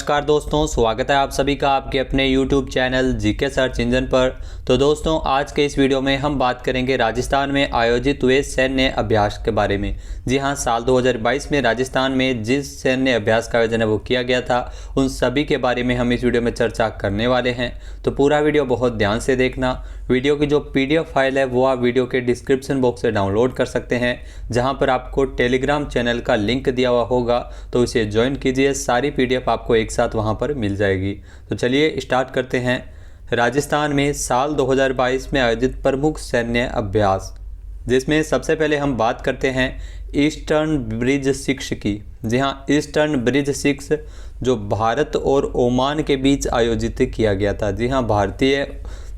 नमस्कार दोस्तों, स्वागत है आप सभी का आपके अपने YouTube channel GK search engine पर। तो दोस्तों, आज के इस वीडियो में हम बात करेंगे राजस्थान में आयोजित हुए सैन्य अभ्यास के बारे में। जी हां, साल 2022 में राजस्थान में जिस सैन्य अभ्यास का आयोजन है वो किया गया था, उन सभी के बारे में हम इस वीडियो में चर्चा करने वाले हैं। तो पूरा वीडियो बहुत ध्यान से देखना। वीडियो की जो PDF फाइल है वो आप वीडियो के डिस्क्रिप्शन बॉक्स से डाउनलोड कर सकते हैं, जहाँ पर आपको टेलीग्राम चैनल का लिंक दिया हुआ होगा, तो इसे ज्वाइन कीजिए। सारी PDF आपको एक साथ वहां पर मिल जाएगी। तो चलिए स्टार्ट करते हैं। राजस्थान में साल 2022 में आयोजित प्रमुख सैन्य अभ्यास, जिसमें सबसे पहले हम बात करते हैं ईस्टर्न ब्रिज 6 की। जी हां, ईस्टर्न ब्रिज 6 जो भारत और ओमान के बीच आयोजित किया गया था। जी हां, भारतीय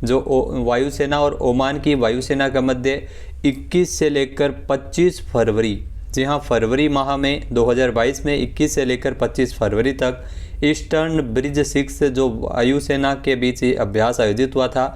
जो वायुसेना और ओमान की वायुसेना के मध्य 21 से लेकर 25 फरवरी, जी हाँ, फरवरी माह में 2022 में 21 से लेकर 25 फरवरी तक ईस्टर्न ब्रिज 6 जो वायुसेना के बीच अभ्यास आयोजित हुआ था।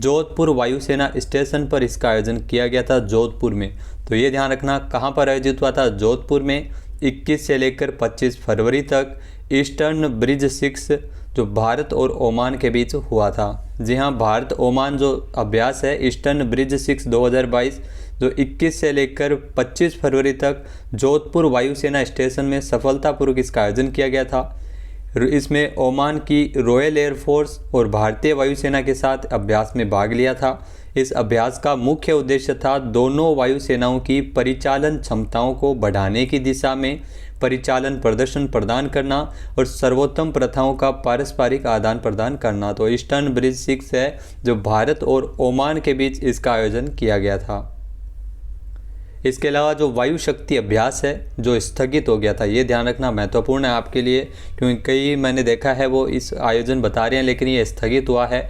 जोधपुर वायुसेना स्टेशन पर इसका आयोजन किया गया था, जोधपुर में। तो ये ध्यान रखना कहाँ पर आयोजित हुआ था, जोधपुर में 21 से लेकर 25 फरवरी तक ईस्टर्न ब्रिज 6 जो भारत और ओमान के बीच हुआ था। जी हाँ, भारत ओमान जो अभ्यास है ईस्टर्न ब्रिज 6 2022 जो 21 से लेकर 25 फरवरी तक जोधपुर वायुसेना स्टेशन में सफलतापूर्वक इसका आयोजन किया गया था। इसमें ओमान की रॉयल एयरफोर्स और भारतीय वायुसेना के साथ अभ्यास में भाग लिया था। इस अभ्यास का मुख्य उद्देश्य था दोनों वायुसेनाओं की परिचालन क्षमताओं को बढ़ाने की दिशा में परिचालन प्रदर्शन प्रदान करना और सर्वोत्तम प्रथाओं का पारस्परिक आदान प्रदान करना। तो ईस्टर्न ब्रिज 6 है जो भारत और ओमान के बीच इसका आयोजन किया गया था। इसके अलावा जो वायु शक्ति अभ्यास है जो स्थगित हो गया था, ये ध्यान रखना महत्वपूर्ण है आपके लिए, क्योंकि कई मैंने देखा है वो इस आयोजन बता रहे हैं लेकिन ये स्थगित हुआ है।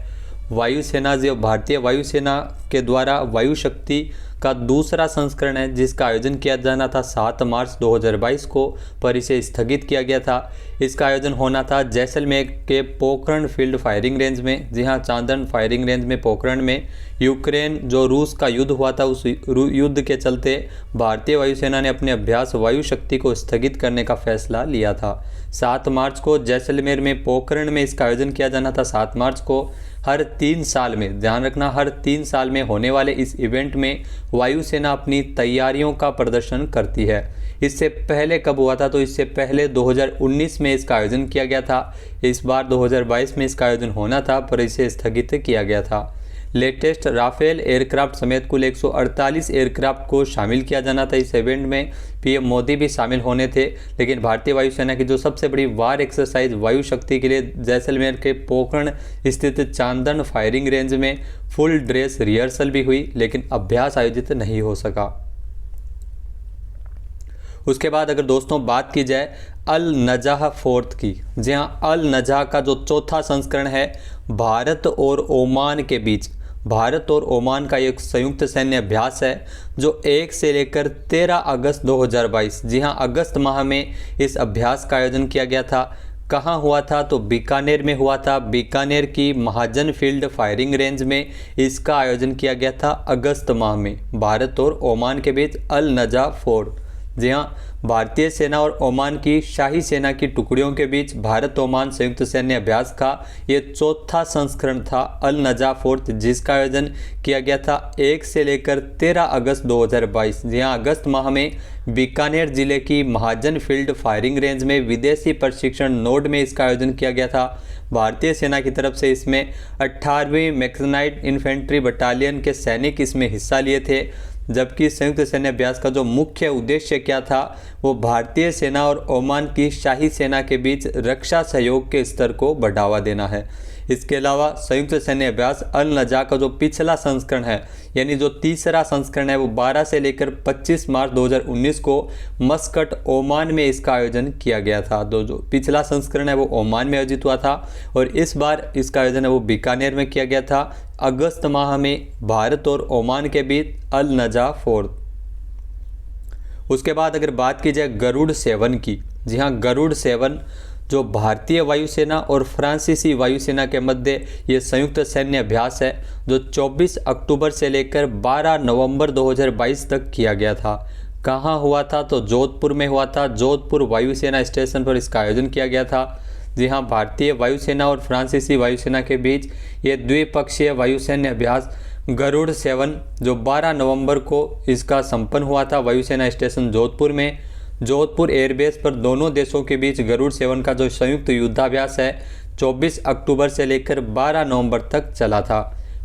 वायुसेना जो भारतीय वायुसेना के द्वारा वायु शक्ति का दूसरा संस्करण है जिसका आयोजन किया जाना था 7 मार्च 2022 को, पर इसे स्थगित किया गया था। इसका आयोजन होना था जैसलमेर के पोखरण फील्ड फायरिंग रेंज में। जी हाँ, चांदन फायरिंग रेंज में पोखरण में। यूक्रेन जो रूस का युद्ध हुआ था, उस युद्ध के चलते भारतीय वायुसेना ने अपने अभ्यास वायु शक्ति को स्थगित करने का फैसला लिया था। 7 मार्च को जैसलमेर में पोखरण में इसका आयोजन किया जाना था। 7 मार्च को हर 3 साल में, ध्यान रखना, हर 3 साल में होने वाले इस इवेंट में वायुसेना अपनी तैयारियों का प्रदर्शन करती है। इससे पहले कब हुआ था, तो इससे पहले 2019 में इसका आयोजन किया गया था। इस बार 2022 में इसका आयोजन होना था पर इसे स्थगित किया गया था। लेटेस्ट राफेल एयरक्राफ्ट समेत कुल 148 एयरक्राफ्ट को शामिल किया जाना था इस इवेंट में। PM मोदी भी शामिल होने थे, लेकिन भारतीय वायुसेना की जो सबसे बड़ी वार एक्सरसाइज वायु शक्ति के लिए जैसलमेर के पोखरण स्थित चांदन फायरिंग रेंज में फुल ड्रेस रिहर्सल भी हुई, लेकिन अभ्यास आयोजित नहीं हो सका। उसके बाद अगर दोस्तों बात की जाए अल नजाह फोर्थ की, जी हाँ, अल नजाह का जो चौथा संस्करण है भारत और ओमान के बीच, भारत और ओमान का एक संयुक्त सैन्य अभ्यास है जो 1 से लेकर 13 अगस्त 2022, जी हाँ, अगस्त माह में इस अभ्यास का आयोजन किया गया था। कहाँ हुआ था, तो बीकानेर में हुआ था। बीकानेर की महाजन फील्ड फायरिंग रेंज में इसका आयोजन किया गया था अगस्त माह में, भारत और ओमान के बीच अल नजाह फोर्थ। जी हाँ, भारतीय सेना और ओमान की शाही सेना की टुकड़ियों के बीच भारत ओमान संयुक्त सैन्य अभ्यास का ये चौथा संस्करण था अल नजाह फोर्थ, जिसका आयोजन किया गया था 1 से लेकर 13 अगस्त 2022। जी हाँ, अगस्त माह में बीकानेर जिले की महाजन फील्ड फायरिंग रेंज में विदेशी प्रशिक्षण नोड में इसका आयोजन किया गया था। भारतीय सेना की तरफ से इसमें 18वीं मैकेनाइज्ड इन्फेंट्री बटालियन के सैनिक इसमें हिस्सा लिए थे, जबकि संयुक्त सैन्य अभ्यास का जो मुख्य उद्देश्य क्या था, वो भारतीय सेना और ओमान की शाही सेना के बीच रक्षा सहयोग के स्तर को बढ़ावा देना है। इसके अलावा संयुक्त सैन्य अभ्यास अल नजाह का जो पिछला संस्करण है, यानी जो तीसरा संस्करण है, वो 12 से लेकर 25 मार्च 2019 को मस्कट ओमान में इसका आयोजन किया गया था। तो जो पिछला संस्करण है वो ओमान में आयोजित हुआ था और इस बार इसका आयोजन है वो बीकानेर में किया गया था अगस्त माह में भारत और ओमान के बीच अल नजाह फोर्थ। उसके बाद अगर बात की जाए गरुड़ 7 की, जी हाँ, गरुड़ 7 जो भारतीय वायुसेना और फ्रांसीसी वायुसेना के मध्य ये संयुक्त सैन्य अभ्यास है जो 24 अक्टूबर से लेकर 12 नवंबर 2022 तक किया गया था। कहाँ हुआ था, तो जोधपुर में हुआ था। जोधपुर वायुसेना स्टेशन पर इसका आयोजन किया गया था। जी हाँ, भारतीय वायुसेना और फ्रांसीसी वायुसेना के बीच ये द्विपक्षीय वायुसैन्य अभ्यास गरुड़ 7 जो 12 नवंबर को इसका संपन्न हुआ था वायुसेना स्टेशन जोधपुर में। जोधपुर एयरबेस पर दोनों देशों के बीच गरुड़ 7 का जो संयुक्त युद्धाभ्यास है 24 अक्टूबर से लेकर 12 नवंबर तक चला था।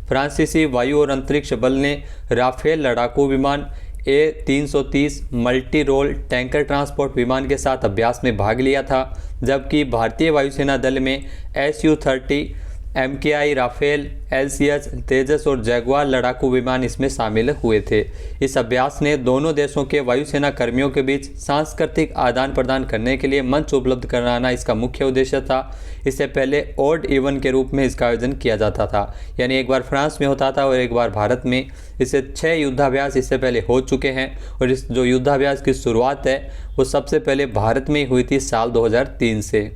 फ्रांसीसी वायु और अंतरिक्ष बल ने राफेल लड़ाकू विमान A330 multi role tanker transport विमान के साथ अभ्यास में भाग लिया था, जबकि भारतीय वायुसेना दल में Su-30 MKI राफेल, LCH तेजस और जैगुआर लड़ाकू विमान इसमें शामिल हुए थे। इस अभ्यास ने दोनों देशों के वायुसेना कर्मियों के बीच सांस्कृतिक आदान प्रदान करने के लिए मंच उपलब्ध कराना इसका मुख्य उद्देश्य था। इससे पहले ऑड इवन के रूप में इसका आयोजन किया जाता था, यानी एक बार फ्रांस में होता था और एक बार भारत में। इससे 6 युद्धाभ्यास इससे पहले हो चुके हैं और इस जो युद्धाभ्यास की शुरुआत है वो सबसे पहले भारत में हुई थी साल 2003 से।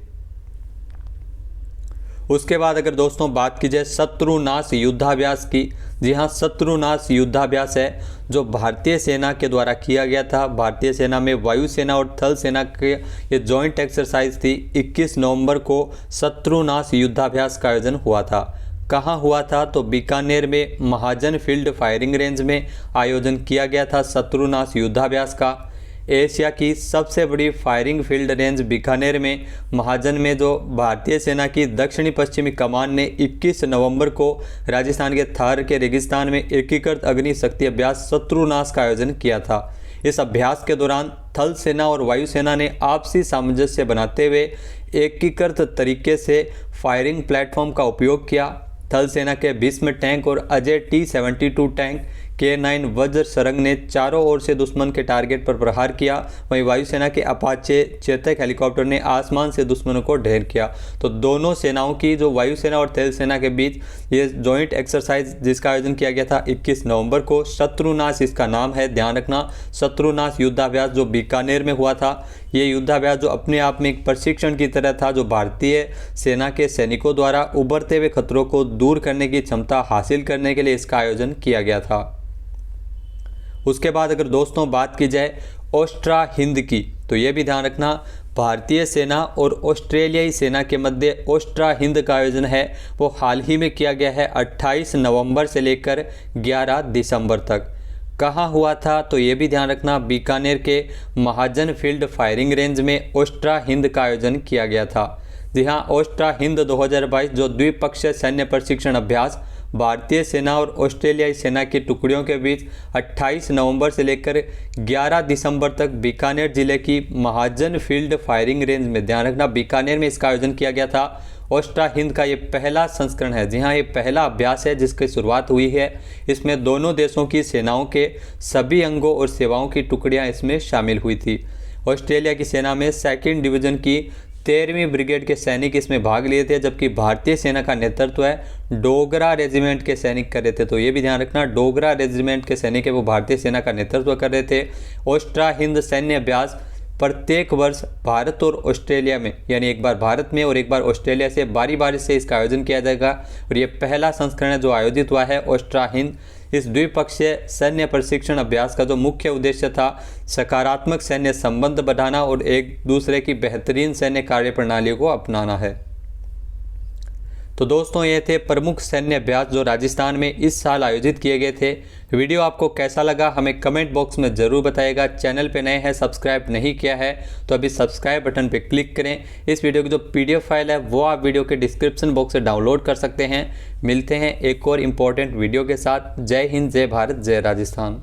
उसके बाद अगर दोस्तों बात की जाए शत्रुनाश युद्धाभ्यास की, जी हाँ, शत्रुनाश युद्धाभ्यास है जो भारतीय सेना के द्वारा किया गया था। भारतीय सेना में वायुसेना और थल सेना के ये जॉइंट एक्सरसाइज थी। 21 नवंबर को शत्रुनाश युद्धाभ्यास का आयोजन हुआ था। कहाँ हुआ था? तो बीकानेर में महाजन फील्ड फायरिंग रेंज में आयोजन किया गया था शत्रुनाश युद्धाभ्यास का। एशिया की सबसे बड़ी फायरिंग फील्ड रेंज बीकानेर में महाजन में जो भारतीय सेना की दक्षिणी पश्चिमी कमान ने 21 नवंबर को राजस्थान के थार के रेगिस्तान में एकीकृत अग्नि शक्ति अभ्यास शत्रुनाश का आयोजन किया था। इस अभ्यास के दौरान थल सेना और वायुसेना ने आपसी सामंजस्य बनाते हुए एकीकृत तरीके से फायरिंग प्लेटफॉर्म का उपयोग किया। थल सेना के भीष्म टैंक और अजय T-72 टैंक K9 वज्र सरंग ने चारों ओर से दुश्मन के टारगेट पर प्रहार किया। वहीं वायुसेना के अपाचे चेतक हेलीकॉप्टर ने आसमान से दुश्मनों को ढेर किया। तो दोनों सेनाओं की जो वायुसेना और थल सेना के बीच ये जॉइंट एक्सरसाइज जिसका आयोजन किया गया था 21 नवंबर को, शत्रुनाश इसका नाम है, ध्यान रखना। शत्रुनाश युद्धाभ्यास जो बीकानेर में हुआ था, ये युद्धाभ्यास जो अपने आप में एक प्रशिक्षण की तरह था, जो भारतीय सेना के सैनिकों द्वारा उभरते हुए खतरों को दूर करने की क्षमता हासिल करने के लिए इसका आयोजन किया गया था। उसके बाद अगर दोस्तों बात की जाए ऑस्ट्रा हिंद की, तो ये भी ध्यान रखना भारतीय सेना और ऑस्ट्रेलियाई सेना के मध्य ऑस्ट्रा हिंद का आयोजन है वो हाल ही में किया गया है 28 नवंबर से लेकर 11 दिसंबर तक। कहाँ हुआ था? तो ये भी ध्यान रखना बीकानेर के महाजन फील्ड फायरिंग रेंज में ऑस्ट्रा हिंद का आयोजन किया गया था। जी हाँ, ऑस्ट्रा हिंद 2022 जो द्विपक्षीय सैन्य प्रशिक्षण अभ्यास भारतीय सेना और ऑस्ट्रेलियाई सेना की टुकड़ियों के बीच 28 नवंबर से लेकर 11 दिसंबर तक बीकानेर जिले की महाजन फील्ड फायरिंग रेंज में, ध्यान रखना, बीकानेर में इसका आयोजन किया गया था। ऑस्ट्रा हिंद का ये पहला संस्करण है। जी हाँ, ये पहला अभ्यास है जिसकी शुरुआत हुई है। इसमें दोनों देशों की सेनाओं के सभी अंगों और सेवाओं की टुकड़ियाँ इसमें शामिल हुई थी। ऑस्ट्रेलिया की सेना में 2nd डिवीजन की 13वीं ब्रिगेड के सैनिक इसमें भाग लिए थे, जबकि भारतीय सेना का नेतृत्व है डोगरा रेजिमेंट के सैनिक कर रहे थे। तो ये भी ध्यान रखना, डोगरा रेजिमेंट के सैनिक है वो भारतीय सेना का नेतृत्व कर रहे थे। ऑस्ट्रा हिंद सैन्य अभ्यास प्रत्येक वर्ष भारत और ऑस्ट्रेलिया में, यानी एक बार भारत में और एक बार ऑस्ट्रेलिया से बारी बारी से इसका आयोजन किया जाएगा और ये पहला संस्करण है जो आयोजित हुआ है ऑस्ट्रा हिंद। इस द्विपक्षीय सैन्य प्रशिक्षण अभ्यास का जो मुख्य उद्देश्य था सकारात्मक सैन्य संबंध बढ़ाना और एक दूसरे की बेहतरीन सैन्य कार्यप्रणाली को अपनाना है। तो दोस्तों ये थे प्रमुख सैन्य अभ्यास जो राजस्थान में इस साल आयोजित किए गए थे। वीडियो आपको कैसा लगा हमें कमेंट बॉक्स में ज़रूर बताइएगा। चैनल पे नए हैं, सब्सक्राइब नहीं किया है तो अभी सब्सक्राइब बटन पे क्लिक करें। इस वीडियो की जो PDF फाइल है वो आप वीडियो के डिस्क्रिप्शन बॉक्स से डाउनलोड कर सकते हैं। मिलते हैं एक और इम्पोर्टेंट वीडियो के साथ। जय हिंद, जय भारत, जय राजस्थान।